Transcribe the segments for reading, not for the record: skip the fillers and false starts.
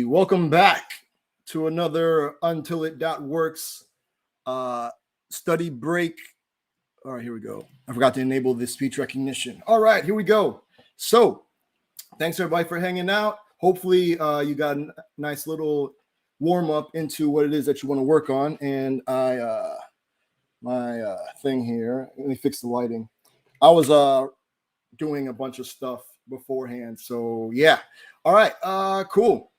Welcome back to another untilit.works study break. All right, here we go. I forgot to enable the speech recognition. All right, here we go. So thanks everybody for hanging out. Hopefully you got a nice little warm up into what it is that you want to work on. And my thing here, let me fix the lighting. I was doing a bunch of stuff beforehand. So yeah. All right, cool.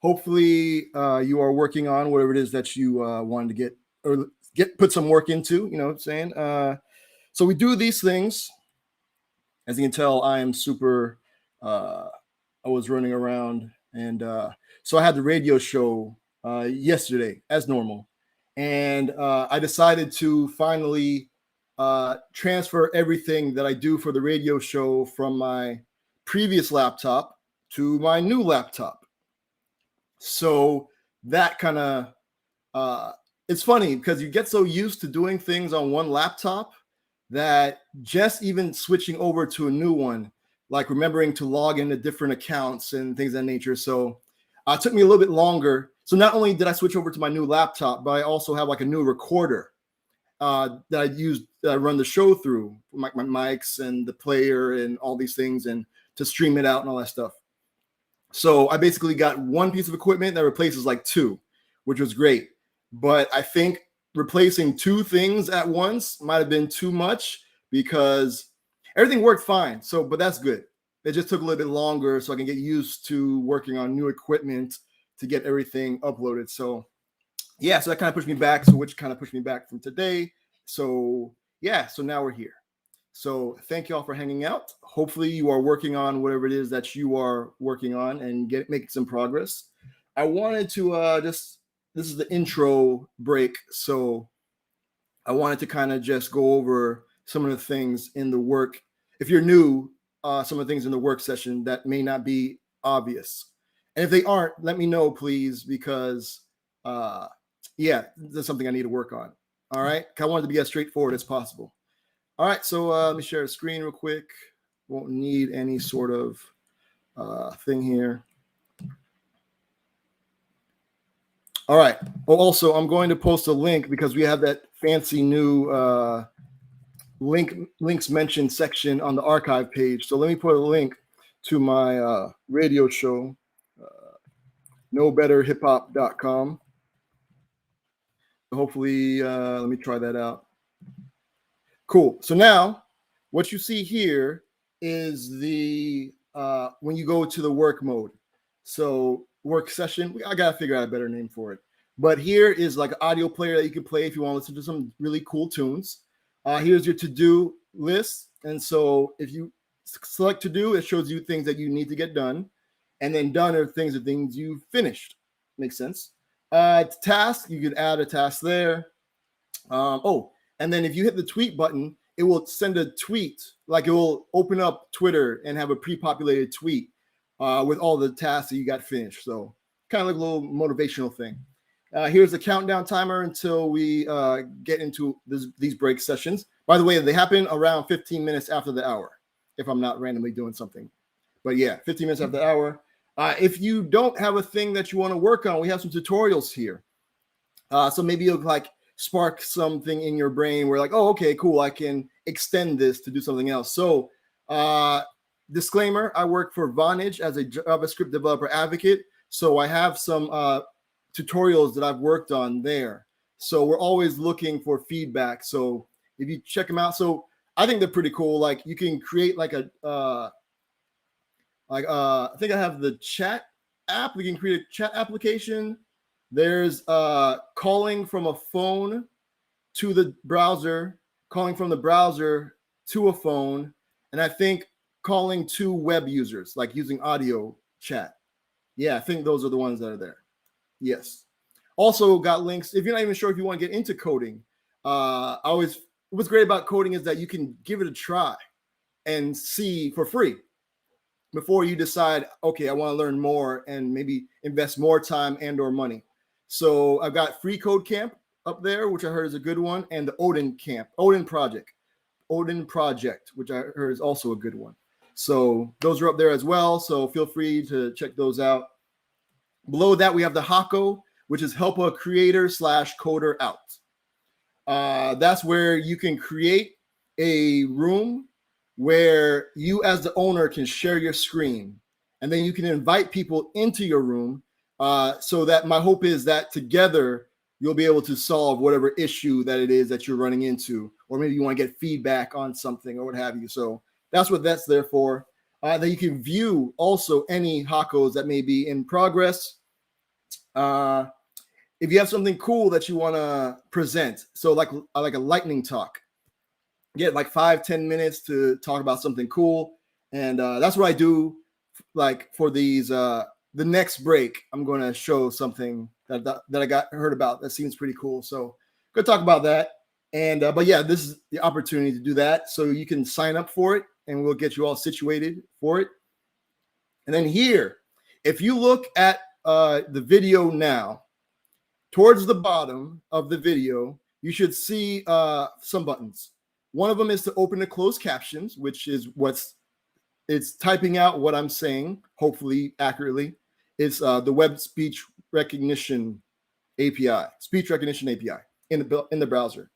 Hopefully you are working on whatever it is that you wanted to put some work into, you know what I'm saying? So we do these things. As you can tell, I am super, I was running around, and so I had the radio show yesterday as normal. And I decided to finally transfer everything that I do for the radio show from my previous laptop to my new laptop. So that kind of, it's funny because you get so used to doing things on one laptop that just even switching over to a new one, like remembering to log into different accounts and things of that nature. So it took me a little bit longer. So not only did I switch over to my new laptop, but I also have like a new recorder that I use, that I run the show through, my mics and the player and all these things, and to stream it out and all that stuff. So I basically got one piece of equipment that replaces like two, which was great. But I think replacing two things at once might have been too much because everything worked fine. So, but that's good. It just took a little bit longer so I can get used to working on new equipment to get everything uploaded. So yeah, so that kind of pushed me back. So which kind of pushed me back from today. So yeah, so now we're here. So thank you all for hanging out. Hopefully you are working on whatever it is that you are working on and making some progress. I wanted to this is the intro break. So I wanted to kind of just go over some of the things in the work. If you're new, some of the things in the work session that may not be obvious. And if they aren't, let me know, please, because yeah, that's something I need to work on. All right. I wanted to be as straightforward as possible. All right, so let me share the screen real quick. Won't need any sort of thing here. All right. Oh, also, I'm going to post a link because we have that fancy new links mentioned section on the archive page. So let me put a link to my radio show, knowbetterhiphop.com. Hopefully, let me try that out. Cool. So now what you see here is the when you go to the work mode. So work session, I got to figure out a better name for it. But here is like an audio player that you can play if you want to listen to some really cool tunes. Here's your to-do list. And so if you select to do, it shows you things that you need to get done. And then done are things you finished. Makes sense. Task, you could add a task there. And then if you hit the tweet button, it will send a tweet, like it will open up Twitter and have a pre-populated tweet with all the tasks that you got finished. So kind of like a little motivational thing. Here's the countdown timer until we get into these break sessions. By the way, they happen around 15 minutes after the hour, if I'm not randomly doing something. But yeah, 15 minutes after the hour. If you don't have a thing that you want to work on, we have some tutorials here. So maybe you'll like spark something in your brain where like, oh, okay, cool, I can extend this to do something else. So disclaimer, I work for Vonage as a JavaScript developer advocate. So I have some tutorials that I've worked on there. So we're always looking for feedback. So if you check them out, so I think they're pretty cool. Like you can create like a, I think I have the chat app. We can create a chat application. There's calling from a phone to the browser, calling from the browser to a phone, and I think calling to web users, like using audio chat. Yeah, I think those are the ones that are there. Yes. Also got links. If you're not even sure if you want to get into coding, what's great about coding is that you can give it a try and see for free before you decide, okay, I want to learn more and maybe invest more time and or money. So I've got Free Code Camp up there, which I heard is a good one, and the Odin Project, which I heard is also a good one. So those are up there as well. So feel free to check those out. Below that, we have the Hako, which is help a creator / coder out. That's where you can create a room where you as the owner can share your screen, and then you can invite people into your room, so that my hope is that together you'll be able to solve whatever issue that it is that you're running into, or maybe you want to get feedback on something or what have you. So that's what that's there for. Then you can view also any Hakos that may be in progress. If you have something cool that you want to present, so like a lightning talk, get like 5-10 minutes to talk about something cool, and that's what I do. Like for these, the next break, I'm going to show something that I heard about that seems pretty cool. So go talk about that. And but yeah, this is the opportunity to do that. So you can sign up for it, and we'll get you all situated for it. And then here, if you look at the video now, towards the bottom of the video, you should see some buttons. One of them is to open and close captions, which is it's typing out what I'm saying, hopefully accurately. It's the web speech recognition API in the browser.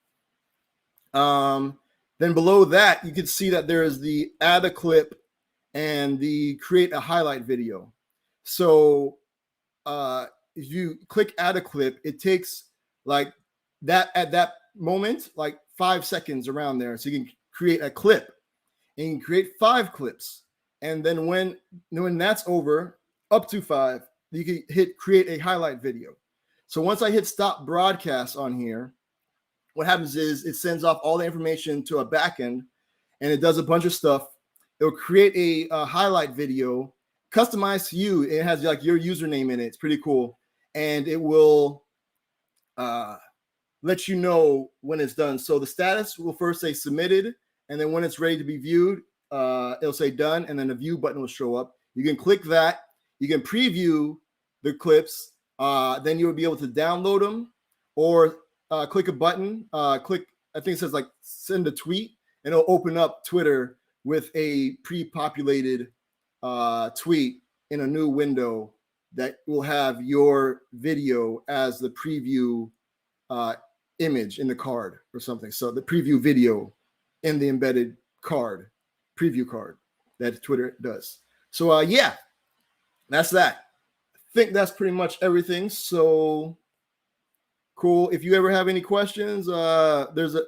Then below that, you can see that there is the add a clip and the create a highlight video. So if you click add a clip, it takes like that at that moment, like 5 seconds around there. So you can create a clip, and you can create 5 clips. And then when that's over, up to 5, you can hit create a highlight video. So once I hit stop broadcast on here, what happens is it sends off all the information to a backend, and it does a bunch of stuff. It'll create a highlight video customized to you. It has like your username in it. It's pretty cool. And it will let you know when it's done. So the status will first say submitted, and then when it's ready to be viewed, it'll say done, and then the view button will show up. You can click that. You can preview the clips. Then you'll be able to download them, or click a button. I think it says like send a tweet, and it'll open up Twitter with a pre-populated tweet in a new window that will have your video as the preview image in the card or something. So the preview video in the embedded preview card that Twitter does. So yeah, that's that. I think that's pretty much everything. So cool. If you ever have any questions, there's a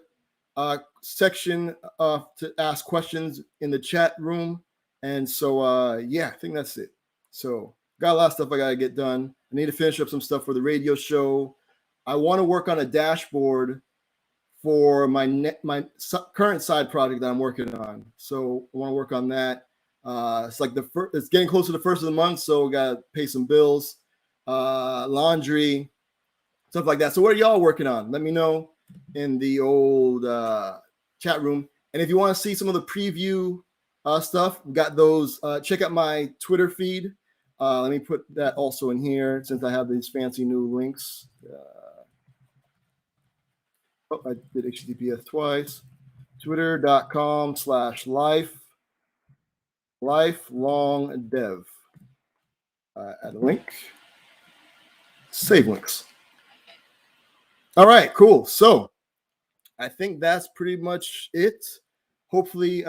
section to ask questions in the chat room. And so yeah, I think that's it. So got a lot of stuff I got to get done. I need to finish up some stuff for the radio show. I want to work on a dashboard for my current side project that I'm working on. So I want to work on that. It's like it's getting close to the first of the month, so we got to pay some bills, laundry, stuff like that. So what are y'all working on? Let me know in the old chat room. And if you want to see some of the preview stuff, we got those. Check out my Twitter feed. Let me put that also in here since I have these fancy new links. I did HTTPS twice. Twitter.com/lifelongdev. Add a link. Save links. All right, cool. So I think that's pretty much it. Hopefully,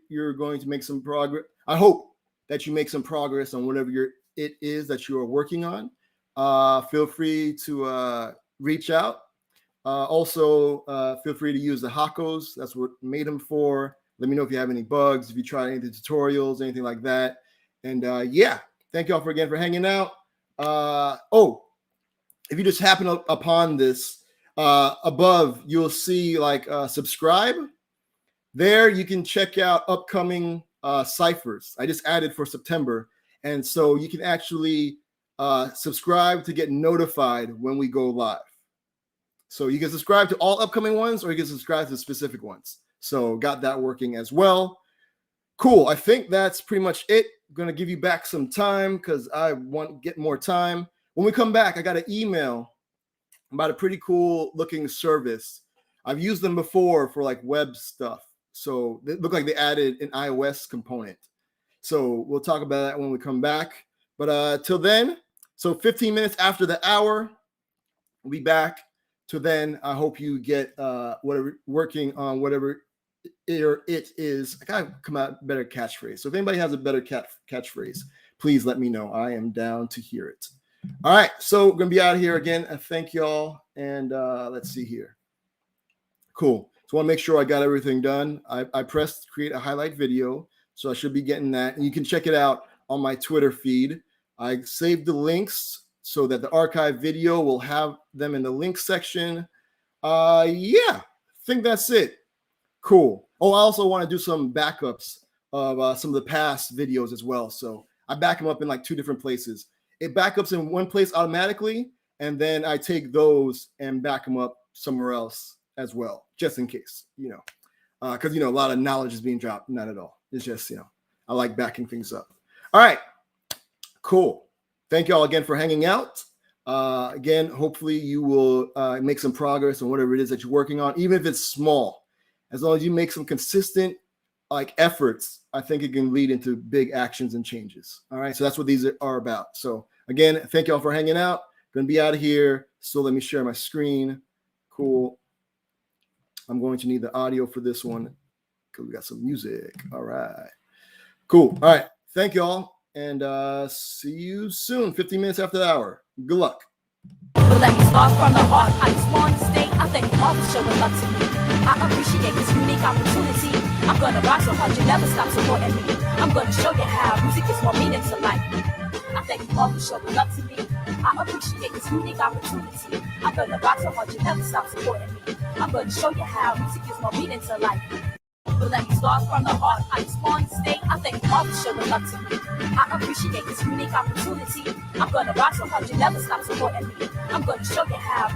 you're going to make some progress. I hope that you make some progress on whatever it is that you are working on. Feel free to reach out. Also, feel free to use the Hakos. That's what made them for. Let me know if you have any bugs, if you tried any of the tutorials, anything like that. And yeah, thank y'all again for hanging out. If you just happen upon this, above, you'll see like subscribe. There you can check out upcoming ciphers. I just added for September. And so you can actually subscribe to get notified when we go live. So you can subscribe to all upcoming ones, or you can subscribe to specific ones. So got that working as well. Cool. I think that's pretty much it. I'm going to give you back some time because I want to get more time. When we come back, I got an email about a pretty cool looking service. I've used them before for like web stuff. So they look like they added an iOS component. So we'll talk about that when we come back. But till then, So 15 minutes after the hour, we'll be back. To then, I hope you get whatever working on whatever it is. I gotta come out better catchphrase. So if anybody has a better catchphrase, please let me know. I am down to hear it. All right, so we're gonna be out of here again. Thank y'all, and let's see here. Cool. So I want to make sure I got everything done. I pressed create a highlight video, so I should be getting that, and you can check it out on my Twitter feed. I saved the links so that the archive video will have them in the link section. Yeah, I think that's it. Cool. Oh, I also want to do some backups of some of the past videos as well. So I back them up in like 2 different places. It backups in one place automatically, and then I take those and back them up somewhere else as well, just in case, because, a lot of knowledge is being dropped. Not at all. It's just, I like backing things up. All right. Cool. Thank you all again for hanging out. Again, hopefully you will make some progress on whatever it is that you're working on, even if it's small. As long as you make some consistent efforts, I think it can lead into big actions and changes. All right. So that's what these are about. So again, thank you all for hanging out. Going to be out of here. So let me share my screen. Cool. I'm going to need the audio for this one because we got some music. All right. Cool. All right. Thank you all. And see you soon, 15 minutes after the hour. Good luck. But let me start from the heart. I just want to stay. I thank you all for showing love to me. I appreciate this unique opportunity. I'm gonna rock so hard you never stop supporting me. I'm gonna show you how music is more meaning to life. I thank you all for showing love to me. I appreciate this unique opportunity. I'm gonna rock so hard you never stop supporting me. I'm gonna show you how music is more meaning to life. But let me start from the heart. I just want to stay. I thank you all for showing love to me. I appreciate this unique opportunity. I'm gonna rock so hard you never stop supporting me. I'm gonna show you how.